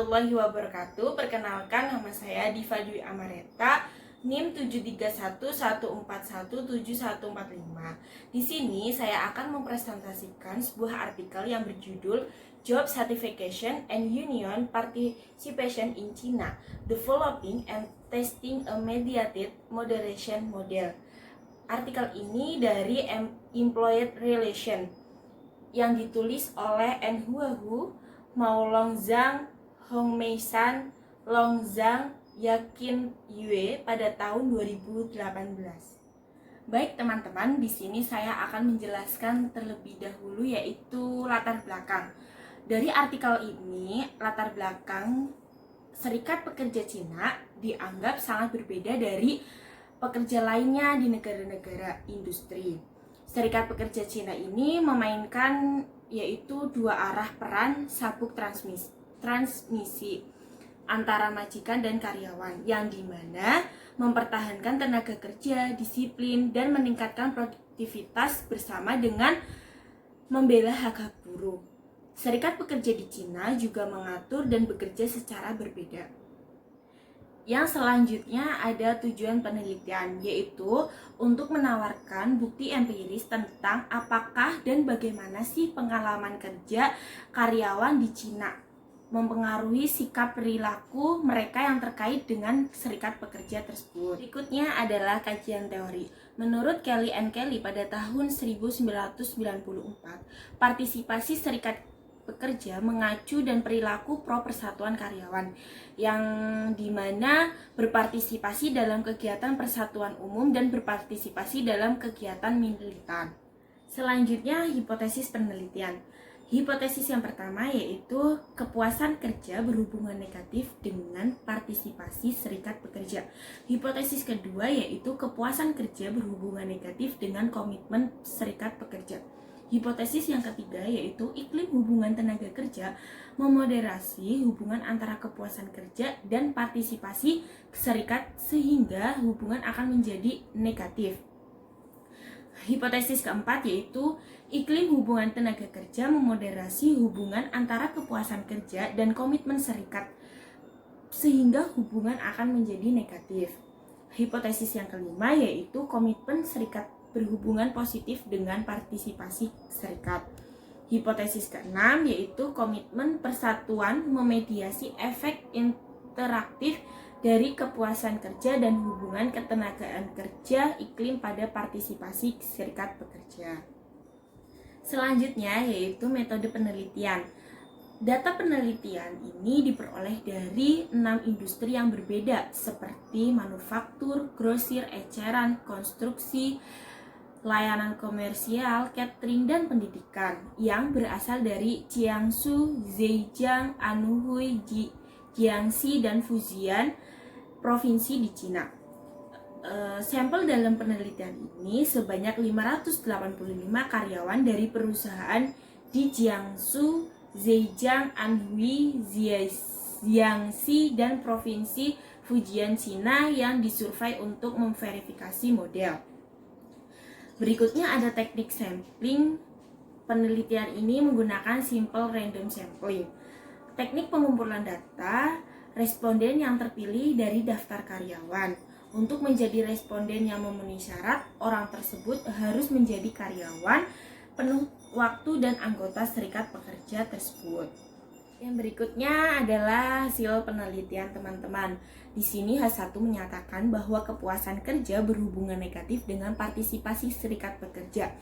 warahmatullahi wabarakatuh. Perkenalkan, nama saya Diva Dwi Amareta, NIM 73114171145. Di sini saya akan mempresentasikan sebuah artikel yang berjudul Job Certification and Union Participation in China, Developing and Testing a Mediated Moderation Model. Artikel ini dari Employee Relation yang ditulis oleh Huahu, Mao Longzhang, Hong Meisan, Longzhang, Yakin Yue pada tahun 2018. Baik teman-teman, di sini saya akan menjelaskan terlebih dahulu yaitu latar belakang. Dari artikel ini, latar belakang Serikat Pekerja Cina dianggap sangat berbeda dari pekerja lainnya di negara-negara industri. Serikat Pekerja Cina ini memainkan yaitu dua arah peran sabuk transmisi antara majikan dan karyawan, yang dimana mempertahankan tenaga kerja, disiplin, dan meningkatkan produktivitas bersama dengan membela hak-hak buruh. Serikat pekerja di Cina juga mengatur dan bekerja secara berbeda. Yang selanjutnya ada tujuan penelitian, yaitu untuk menawarkan bukti empiris tentang apakah dan bagaimana sih pengalaman kerja karyawan di Cina mempengaruhi sikap perilaku mereka yang terkait dengan serikat pekerja tersebut. Berikutnya adalah kajian teori. Menurut Kelly and Kelly pada tahun 1994, partisipasi serikat pekerja mengacu dan perilaku pro persatuan karyawan, yang dimana berpartisipasi dalam kegiatan persatuan umum dan berpartisipasi dalam kegiatan militan. Selanjutnya, hipotesis penelitian. Hipotesis yang pertama yaitu kepuasan kerja berhubungan negatif dengan partisipasi serikat pekerja. Hipotesis kedua yaitu kepuasan kerja berhubungan negatif dengan komitmen serikat pekerja. Hipotesis yang ketiga yaitu iklim hubungan tenaga kerja memoderasi hubungan antara kepuasan kerja dan partisipasi serikat sehingga hubungan akan menjadi negatif. Hipotesis keempat yaitu iklim hubungan tenaga kerja memoderasi hubungan antara kepuasan kerja dan komitmen serikat sehingga hubungan akan menjadi negatif. Hipotesis yang kelima yaitu komitmen serikat berhubungan positif dengan partisipasi serikat. Hipotesis keenam yaitu komitmen persatuan memediasi efek interaktif dari kepuasan kerja dan hubungan ketenagaan kerja iklim pada partisipasi serikat pekerja. Selanjutnya yaitu metode penelitian. Data penelitian ini diperoleh dari 6 industri yang berbeda seperti manufaktur, grosir, eceran, konstruksi, layanan komersial, catering, dan pendidikan yang berasal dari Jiangsu, Zhejiang, Anhui, Jiangxi, dan Fujian, provinsi di Cina. Sampel dalam penelitian ini sebanyak 585 karyawan dari perusahaan di Jiangsu, Zhejiang, Anhui, Jiangxi, dan provinsi Fujian Cina yang disurvei untuk memverifikasi model. Berikutnya ada teknik sampling. Penelitian ini menggunakan simple random sampling. Teknik pengumpulan data responden yang terpilih dari daftar karyawan. Untuk menjadi responden yang memenuhi syarat, orang tersebut harus menjadi karyawan penuh waktu dan anggota serikat pekerja tersebut. Yang berikutnya adalah hasil penelitian teman-teman. Di sini H1 menyatakan bahwa kepuasan kerja berhubungan negatif dengan partisipasi serikat pekerja.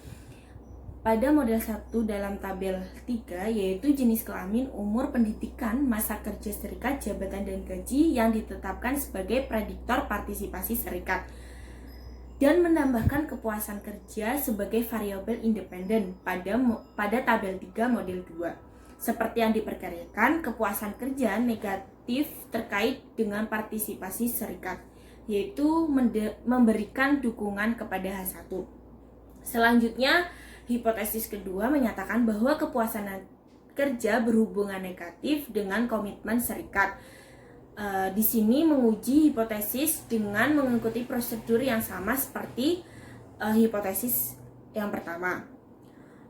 Pada model 1 dalam tabel 3 yaitu jenis kelamin, umur, pendidikan, masa kerja serikat, jabatan dan gaji yang ditetapkan sebagai prediktor partisipasi serikat. Dan menambahkan kepuasan kerja sebagai variabel independen pada tabel 3 model 2. Seperti yang diperkirakan, kepuasan kerja negatif terkait dengan partisipasi serikat, yaitu memberikan dukungan kepada H1. Selanjutnya, hipotesis kedua menyatakan bahwa kepuasan kerja berhubungan negatif dengan komitmen serikat. Di sini menguji hipotesis dengan mengikuti prosedur yang sama seperti hipotesis yang pertama.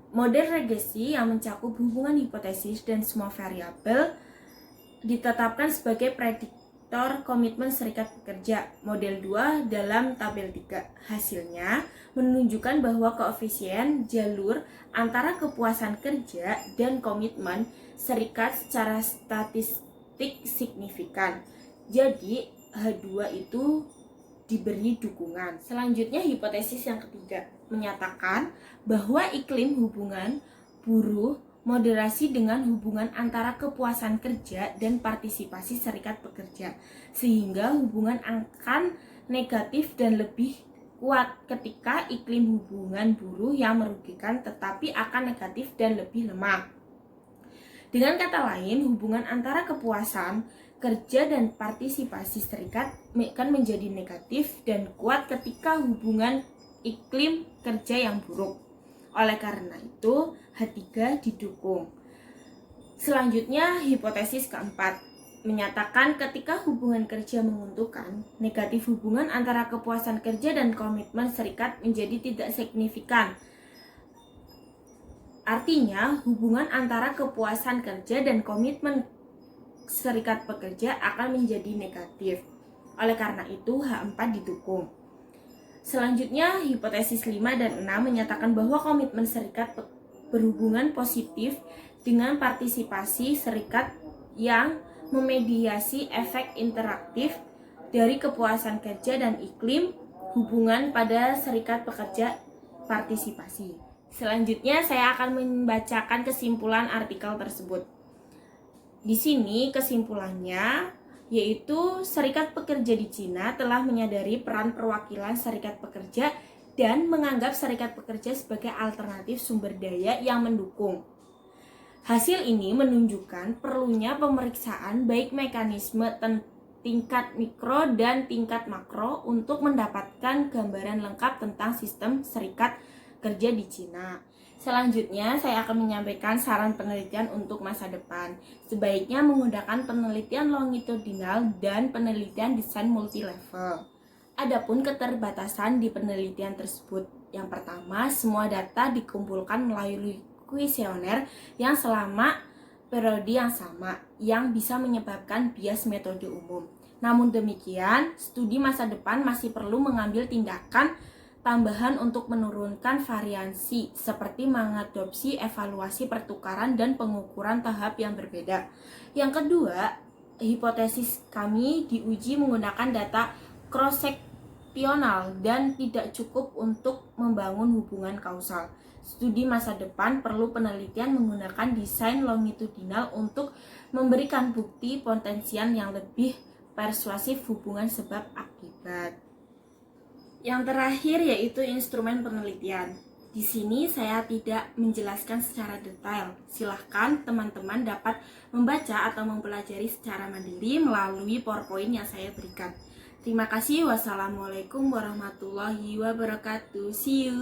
Model regresi yang mencakup hubungan hipotesis dan semua variabel ditetapkan sebagai prediktor komitmen serikat pekerja model 2 dalam tabel 3. Hasilnya menunjukkan bahwa koefisien jalur antara kepuasan kerja dan komitmen serikat secara statistik signifikan. Jadi H2 itu diberi dukungan. Selanjutnya hipotesis yang ketiga menyatakan bahwa iklim hubungan buruh moderasi dengan hubungan antara kepuasan kerja dan partisipasi serikat pekerja, sehingga hubungan akan negatif dan lebih kuat ketika iklim hubungan buruh yang merugikan tetapi akan negatif dan lebih lemah. Dengan kata lain, hubungan antara kepuasan kerja dan partisipasi serikat akan menjadi negatif dan kuat ketika hubungan iklim kerja yang buruk. Oleh karena itu, H3 didukung. Selanjutnya, hipotesis keempat menyatakan ketika hubungan kerja menguntungkan, negatif hubungan antara kepuasan kerja dan komitmen serikat menjadi tidak signifikan. Artinya, hubungan antara kepuasan kerja dan komitmen serikat pekerja akan menjadi negatif. Oleh karena itu, H4 didukung. Selanjutnya, hipotesis 5 dan 6 menyatakan bahwa komitmen serikat berhubungan positif dengan partisipasi serikat yang memediasi efek interaktif dari kepuasan kerja dan iklim hubungan pada serikat pekerja partisipasi. Selanjutnya, saya akan membacakan kesimpulan artikel tersebut. Di sini kesimpulannya yaitu serikat pekerja di Cina telah menyadari peran perwakilan serikat pekerja dan menganggap serikat pekerja sebagai alternatif sumber daya yang mendukung. Hasil ini menunjukkan perlunya pemeriksaan baik mekanisme tingkat mikro dan tingkat makro untuk mendapatkan gambaran lengkap tentang sistem serikat kerja di Cina. Selanjutnya, saya akan menyampaikan saran penelitian untuk masa depan. Sebaiknya menggunakan penelitian longitudinal dan penelitian desain multilevel. Adapun keterbatasan di penelitian tersebut. Yang pertama, semua data dikumpulkan melalui kuesioner yang selama periode yang sama, yang bisa menyebabkan bias metode umum. Namun demikian, studi masa depan masih perlu mengambil tindakan tambahan untuk menurunkan variansi seperti mengadopsi evaluasi pertukaran dan pengukuran tahap yang berbeda. Yang kedua, hipotesis kami diuji menggunakan data cross-seksional dan tidak cukup untuk membangun hubungan kausal. Studi masa depan perlu penelitian menggunakan desain longitudinal untuk memberikan bukti potensial yang lebih persuasif hubungan sebab akibat. Yang terakhir yaitu instrumen penelitian. Di sini saya tidak menjelaskan secara detail. Silahkan teman-teman dapat membaca atau mempelajari secara mandiri melalui PowerPoint yang saya berikan. Terima kasih. Wassalamualaikum warahmatullahi wabarakatuh. See you.